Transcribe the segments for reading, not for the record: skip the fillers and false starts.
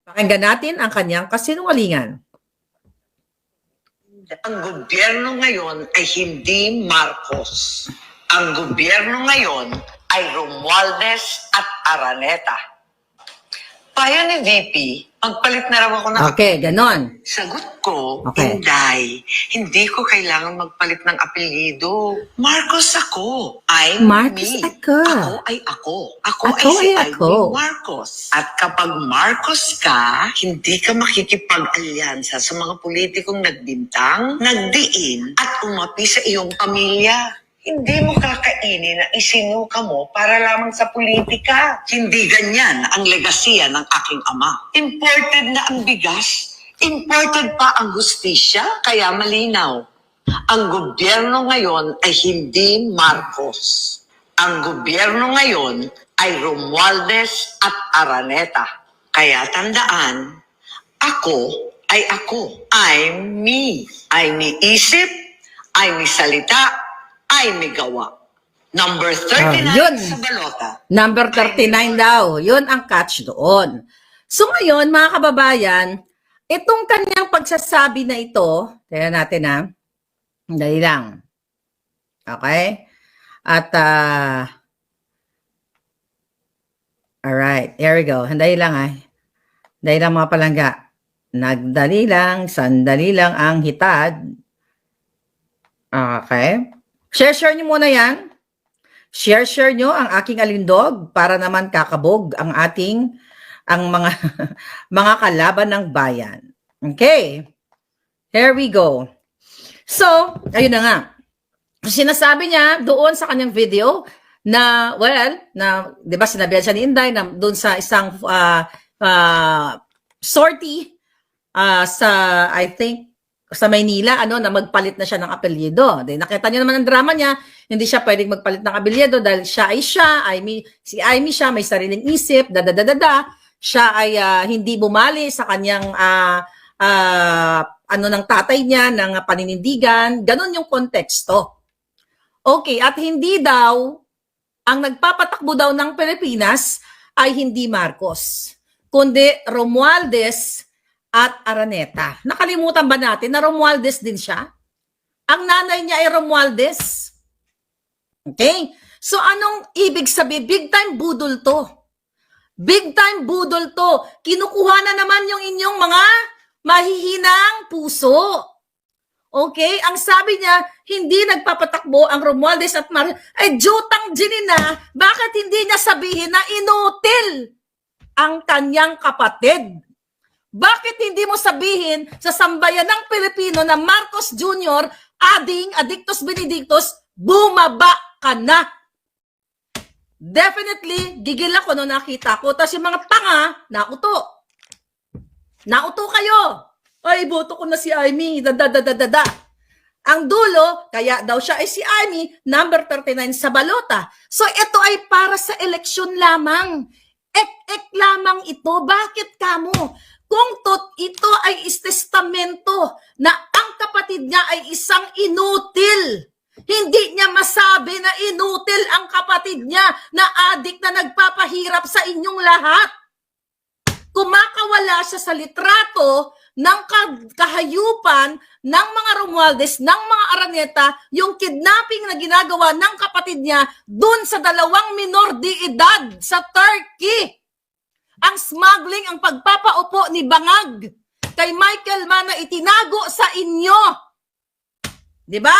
Pakinggan natin ang kanyang kasinungalingan. Ang gobyerno ngayon ay hindi Marcos. Ang gobyerno ngayon ay Romualdez at Araneta. Payo ni VP, magpalit na raw ako ng... Okay, ganon. Sagot ko, Okay. hindi ko kailangan magpalit ng apelyido. Marcos ako. I'm Marcos me. ako. Ako ay ako. Ako Ako ay si ay ako. Ivy Marcos. At kapag Marcos ka, hindi ka makikipag-alyansa sa mga politikong nagbintang, nagdiin, at umapi sa iyong pamilya. Hindi mo kakainin na isinuka mo para lamang sa politika. Hindi ganyan ang legasiya ng aking ama. Imported na ang bigas, imported pa ang hustisya, kaya malinaw. Ang gobyerno ngayon ay hindi Marcos. Ang gobyerno ngayon ay Romualdez at Araneta. Kaya tandaan, ako ay ako. I'm me. Ay may isip, ay may salita, ay may gawa. Number 39 yun. sa balota. Number 39 daw. Yun ang catch doon. So ngayon, mga kababayan, itong kanyang pagsasabi na ito, tingnan natin ha. Dali lang. Okay? At, alright, here we go. Dali lang ha. Dali lang mga palangga. Nagdali lang, sandali lang ang hitad. Okay? Share nyo muna yan. Share nyo ang aking alindog para naman kakabog ang mga mga kalaban ng bayan. Okay. Here we go. So, ayun na nga. Sinasabi niya doon sa kanyang video na, di ba sinabihan siya ni Inday na doon sa isang sortie sa, I think, sa Maynila, na magpalit na siya ng apelyido. Then, nakita niyo naman ang drama niya, hindi siya pwedeng magpalit ng apelyido dahil siya ay siya, si Amy siya, may sariling isip, siya ay hindi bumali sa kanyang, ng tatay niya, ng paninindigan, ganon yung konteksto. Okay, at hindi daw, ang nagpapatakbo daw ng Pilipinas ay hindi Marcos, kundi Romualdez at Araneta. Nakalimutan ba natin na Romualdez din siya? Ang nanay niya ay Romualdez. Okay? So anong ibig sabihin? Big time budol to. Big time budol to. Kinukuha na naman yung inyong mga mahihinang puso. Okay? Ang sabi niya, hindi nagpapatakbo ang Romualdez at ay jutang ginina, bakit hindi niya sabihin na inutil ang kanyang kapatid? Bakit hindi mo sabihin sa sambayan ng Pilipino na Marcos Jr., Adictus Benedictus, bumaba ka na? Definitely, gigil ako nung nakita ko. Tapos yung mga tanga, nauto. Nauto kayo. Ay, boto ko na si Amy. Ang dulo, kaya daw siya ay si Amy, number 39 sa balota. So ito ay para sa eleksyon lamang. Ek lamang ito. Bakit kamo? Kung ito ay testamento na ang kapatid niya ay isang inutil, hindi niya masabi na inutil ang kapatid niya na adik na nagpapahirap sa inyong lahat. Kumakawala siya sa litrato ng kahayupan ng mga Romualdez, ng mga Araneta, yung kidnapping na ginagawa ng kapatid niya dun sa 2 minor de edad sa Turkey. Ang smuggling, ang pagpapaupo ni Bangag kay Michael Mann na itinago sa inyo. Diba?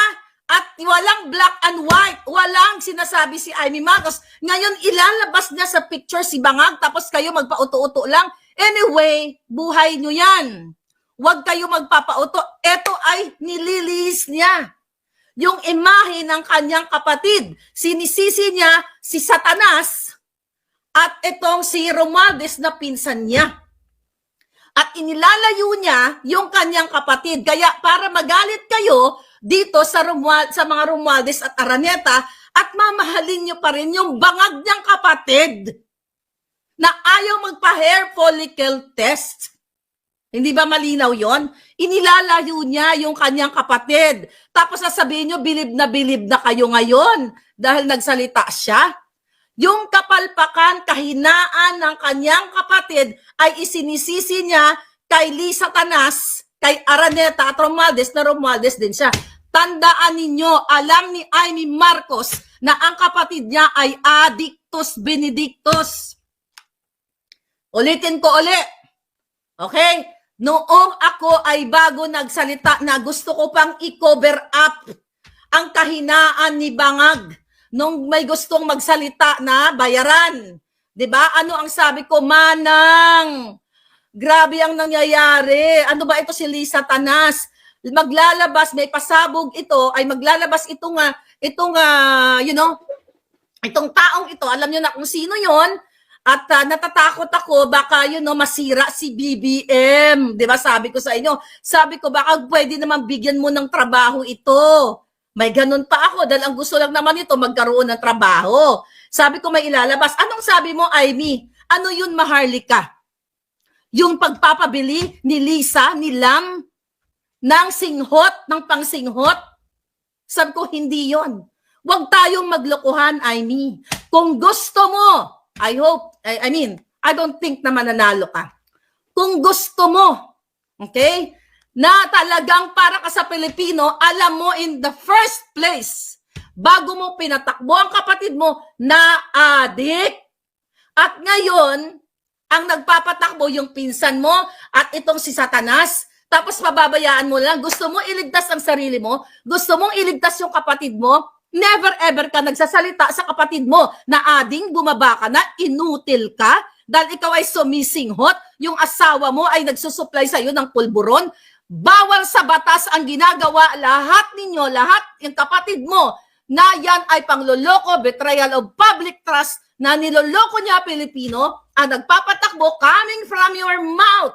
At walang black and white. Walang sinasabi si Amy Marcos. Ngayon, ilalabas niya sa picture si Bangag tapos kayo magpauto-uto lang. Anyway, buhay nyo yan. Huwag kayo magpapauto. Ito ay nililis niya. Yung imahe ng kanyang kapatid. Sinisisi niya si Satanas at itong si Romualdez na pinsan niya. At inilalayo niya yung kanyang kapatid. Kaya para magalit kayo dito sa mga Romualdez at Araneta at mamahalin niyo pa rin yung bangag niyang kapatid na ayaw magpa-hair follicle test. Hindi ba malinaw yon? Inilalayo niya yung kanyang kapatid. Tapos sasabihin niyo, bilib na kayo ngayon dahil nagsalita siya. Yung kapalpakan, kahinaan ng kanyang kapatid ay isinisisi niya kay Lisa Tanas, kay Araneta at Romualdez na Romualdez din siya. Tandaan ninyo, alam ni Amy Marcos na ang kapatid niya ay Adictus Benedictus. Ulitin ko ulit. Okay? Noong ako ay bago nagsalita na gusto ko pang i-cover up ang kahinaan ni Bangag nung may gustong magsalita na bayaran. 'Di ba? Ano ang sabi ko? Manang, grabe ang nangyayari. Ano ba ito si Lisa Tanas? Maglalabas, may pasabog ito, ay maglalabas itong itong taong ito. Alam niyo na kung sino 'yon. At natatakot ako, baka masira si BBM. 'Di ba? Sabi ko sa inyo. Sabi ko, baka pwede naman bigyan mo ng trabaho ito. May ganun pa ako dahil ang gusto lang naman ito magkaroon ng trabaho. Sabi ko may ilalabas. Anong sabi mo, Amy? Ano yun, Maharlika? Yung pagpapabili ni Lisa, ni Lam, ng singhot, ng pangsinghot? Sabi ko, hindi yon. Huwag tayong maglokohan, Amy. Kung gusto mo, I don't think na mananalo ka. Kung gusto mo, okay? Na talagang para ka sa Pilipino, alam mo in the first place, bago mo pinatakbo ang kapatid mo na adik, at ngayon, ang nagpapatakbo yung pinsan mo at itong si Satanas, tapos pababayaan mo lang, gusto mo iligtas ang sarili mo, gusto mong iligtas yung kapatid mo, never ever ka nagsasalita sa kapatid mo na ading bumaba ka na, inutil ka, dahil ikaw ay sumisinghot, yung asawa mo ay nagsusupply sa'yo ng pulburon. Bawal sa batas ang ginagawa, lahat ninyo, lahat yung kapatid mo, na yan ay pangloloko, betrayal of public trust, na niloloko niya Pilipino, ang nagpapatakbo coming from your mouth.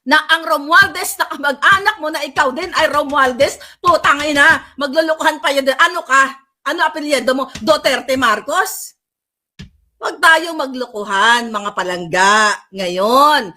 Na ang Romualdez na kamag-anak mo na ikaw din ay Romualdez, putang ina, maglulukuhan pa yun. Ano ka? Ano apelyido mo? Duterte Marcos? Huwag tayong maglukuhan, mga palangga. Ngayon,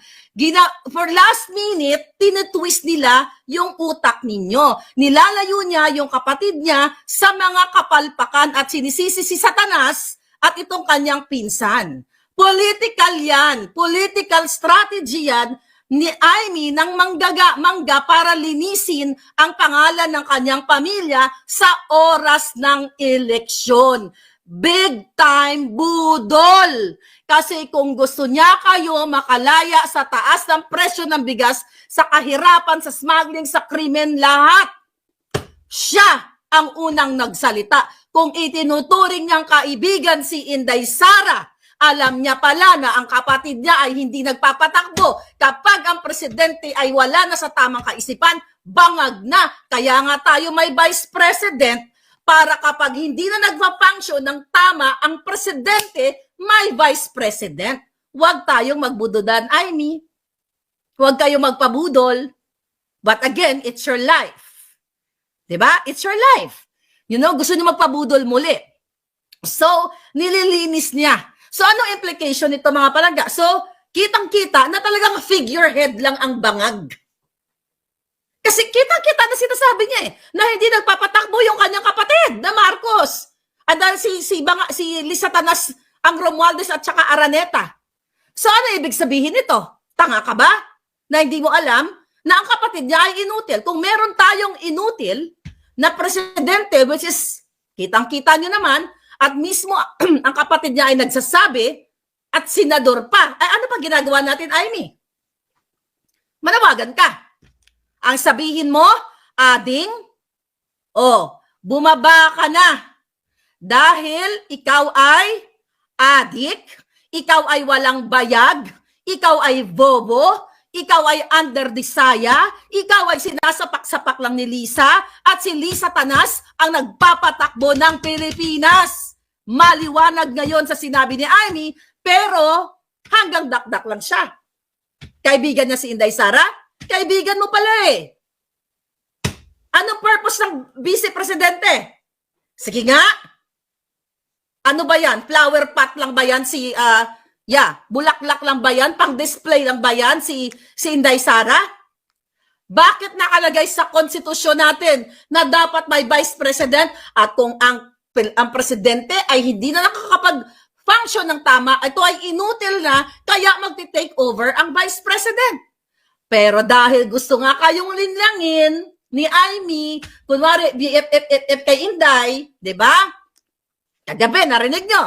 for last minute, tinitwist nila yung utak ninyo. Nilalayo niya yung kapatid niya sa mga kapalpakan at sinisisi si Satanas at itong kanyang pinsan. Political yan. Political strategy yan ni Amy ng mangga para linisin ang pangalan ng kanyang pamilya sa oras ng eleksyon. Big time budol. Kasi kung gusto niya kayo makalaya sa taas ng presyo ng bigas, sa kahirapan, sa smuggling, sa krimen, lahat, siya ang unang nagsalita. Kung itinuturing niyang kaibigan si Inday Sara, alam niya pala na ang kapatid niya ay hindi nagpapatakbo. Kapag ang presidente ay wala na sa tamang kaisipan, bangag na. Kaya nga tayo may vice president, para kapag hindi na nagpa-function ng tama ang presidente, may vice president. Huwag tayong magbududan, Amy. Huwag kayong magpabudol. But again, it's your life. Diba? It's your life. Gusto niyo magpabudol muli. So, nililinis niya. So, ano implication nito, mga palangga? So, kitang-kita na talagang figurehead lang ang Bangag. Kasi kitang-kita na sinasabi niya na hindi nagpapatakbo yung kanyang kapatid na Marcos. At dahil si Lisa Tanas ang Romualdez at saka Araneta. So ano ibig sabihin nito? Tanga ka ba? Na hindi mo alam na ang kapatid niya ay inutil. Kung meron tayong inutil na presidente, which is kitang-kita niyo naman, at mismo ang kapatid niya ay nagsasabi at senador pa. Ay ano pa ginagawa natin, Amy? Manawagan ka. Ang sabihin mo, ading, bumaba ka na dahil ikaw ay adik, ikaw ay walang bayag, ikaw ay bobo, ikaw ay underdesaya, ikaw ay sinasapak-sapak lang ni Lisa, at si Lisa Tanas ang nagpapatakbo ng Pilipinas. Maliwanag ngayon sa sinabi ni Amy, pero hanggang dakdak lang siya. Kaibigan niya si Inday Sara? Kaibigan mo pala eh. Anong purpose ng vice presidente? Sige nga. Ano ba yan? Flower pot lang ba yan? Bulaklak lang ba yan? Pang-display lang ba yan? Si Inday Sara? Bakit nakalagay sa konstitusyon natin na dapat may vice president? At kung ang ang presidente ay hindi na nakakapag-function ng tama, ito ay inutil na, kaya magti-take over ang vice president. Pero dahil gusto nga kayong linlangin ni Amy, kunwari BFF kay Inday, di ba? Kagabi, narinig nyo.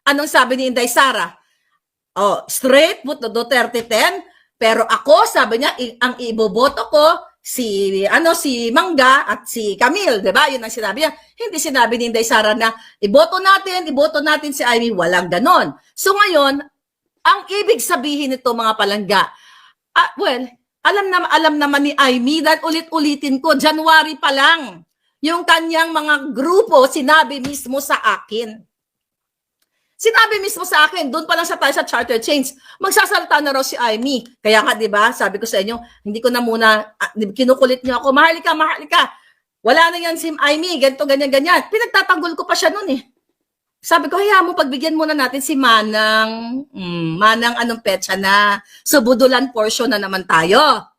Anong sabi ni Inday Sara? Oh, straight, Duterte 10, pero ako, sabi niya, ang iboboto ko, si Mangga at si Camille, 'di ba? 'Yun ang sinabi niya. Hindi sinabi ni Inday Sara na iboto natin si Amy, walang ganon. So ngayon, ang ibig sabihin nito mga palangga, well, alam naman ni Amy dahil ulit-ulitin ko, January pa lang, yung kanyang mga grupo sinabi mismo sa akin. Sinabi mismo sa akin, doon pa lang tayo sa charter change, magsasalita na raw si Amy. Kaya nga, di ba, sabi ko sa inyo, hindi ko na muna, kinukulit niyo ako, mahali ka. Wala na yan si Amy, ganito, ganyan. Pinagtatanggol ko pa siya noon eh. Sabi ko, hayaan mo, pagbigyan muna natin si Manang, anong petsa na, subudulan portion na naman tayo.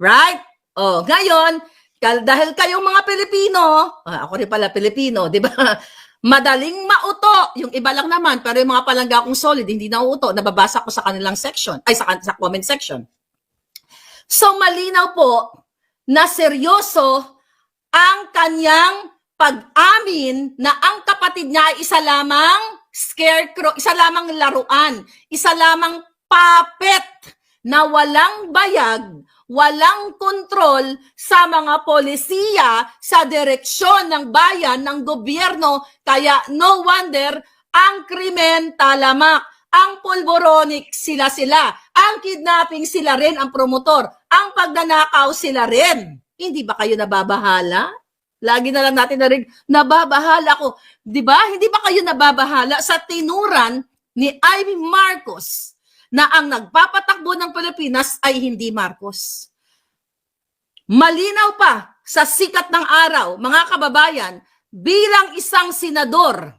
Right? Oh, ngayon, dahil kayong mga Pilipino, ako rin pala Pilipino, di ba? Madaling mauto. Yung iba lang naman, pero yung mga palangga kong solid, hindi na uuto. Nababasa ko sa kanilang section, sa comment section. So, malinaw po na seryoso ang kanyang pag-amin na ang kapatid niya ay isa lamang scarecrow, isa lamang laruan, isa lamang puppet na walang bayag, walang kontrol sa mga polisiya, sa direksyon ng bayan, ng gobyerno, kaya no wonder ang krimen talamak, ang pulboronic sila, ang kidnapping sila rin ang promotor, ang pagnanakaw sila rin. Hindi ba kayo nababahala? Lagi na lang natin narinig, nababahala ko. Di ba? Hindi ba kayo nababahala sa tinuran ni Amy Marcos na ang nagpapatakbo ng Pilipinas ay hindi Marcos? Malinaw pa sa sikat ng araw, mga kababayan, bilang isang senador,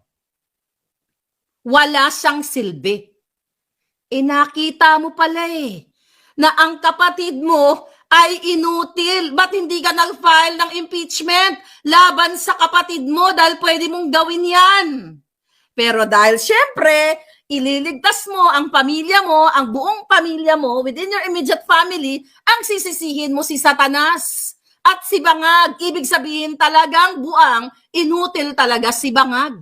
wala siyang silbi. Nakita mo pala na ang kapatid mo ay inutil. Ba't hindi ka nag-file ng impeachment laban sa kapatid mo dahil pwede mong gawin yan? Pero dahil syempre, ililigtas mo ang pamilya mo, ang buong pamilya mo, within your immediate family, ang sisisihin mo si Satanas at si Bangag. Ibig sabihin talagang buang, inutil talaga si Bangag.